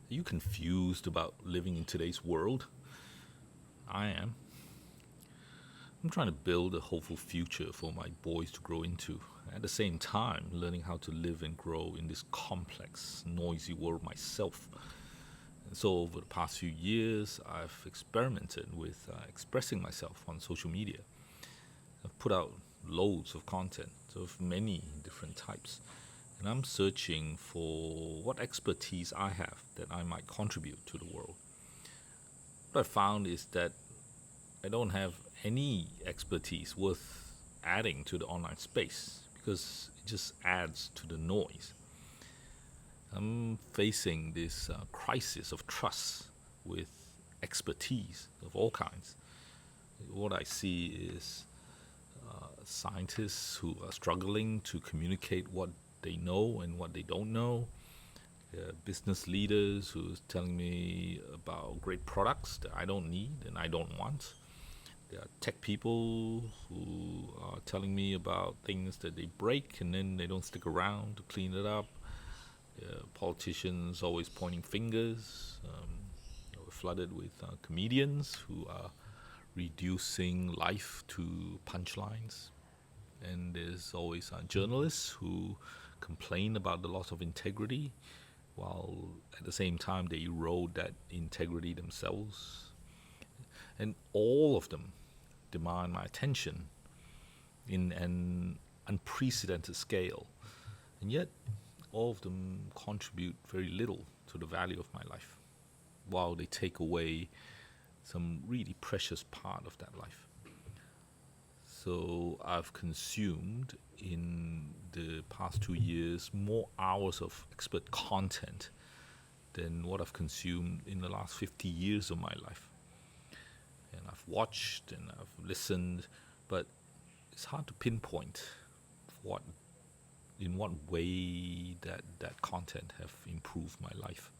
Are you confused about living in today's world? I am. I'm trying to build a hopeful future for my boys to grow into. At the same time, learning how to live and grow in this complex, noisy world myself. And so, over the past few years, I've experimented with expressing myself on social media. I've put out loads of content of many different types, and I'm searching for what expertise I have that I might contribute to the world. What I found is that I don't have any expertise worth adding to the online space because it just adds to the noise. I'm facing this crisis of trust with expertise of all kinds. What I see is scientists who are struggling to communicate what they know and what they don't know. Business leaders who's telling me about great products that I don't need and I don't want. There are tech people who are telling me about things that they break and then they don't stick around to clean it up. Politicians always pointing fingers. We're flooded with comedians who are reducing life to punchlines. And there's always journalists who complain about the loss of integrity while at the same time they erode that integrity themselves. And all of them demand my attention in an unprecedented scale. And yet, all of them contribute very little to the value of my life, while they take away some really precious part of that life. So I've consumed in the past 2 years more hours of expert content than what I've consumed in the last 50 years of my life. And I've watched and I've listened, but it's hard to pinpoint what, in what way that content have improved my life.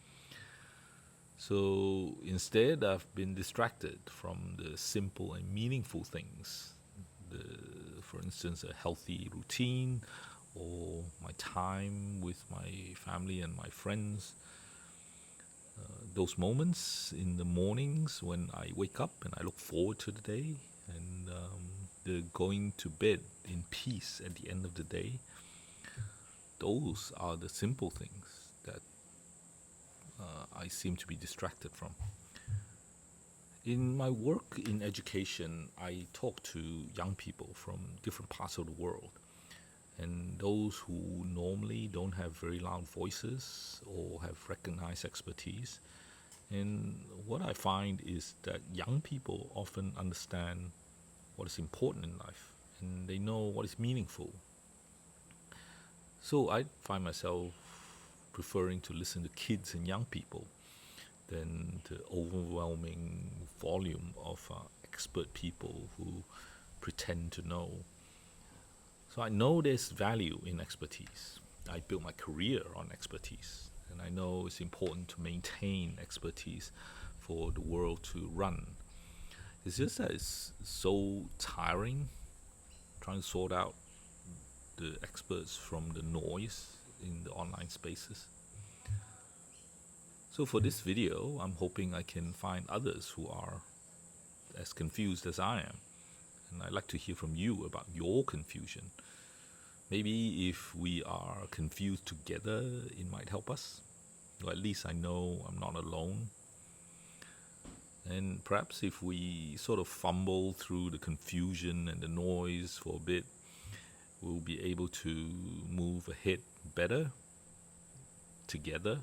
So instead, I've been distracted from the simple and meaningful things. For instance, a healthy routine or my time with my family and my friends. Those moments in the mornings when I wake up and I look forward to the day, and the going to bed in peace at the end of the day. Those are the simple things that I seem to be distracted from. In my work in education, I talk to young people from different parts of the world, and those who normally don't have very loud voices or have recognized expertise. And what I find is that young people often understand what is important in life and they know what is meaningful. So I find myself preferring to listen to kids and young people than the overwhelming volume of expert people who pretend to know. So I know there's value in expertise. I built my career on expertise, and I know it's important to maintain expertise for the world to run. It's just that it's so tiring trying to sort out the experts from the noise in the online spaces. So for this video, I'm hoping I can find others who are as confused as I am. And I'd like to hear from you about your confusion. Maybe if we are confused together, it might help us. Or at least I know I'm not alone. And perhaps if we sort of fumble through the confusion and the noise for a bit, we'll be able to move ahead better together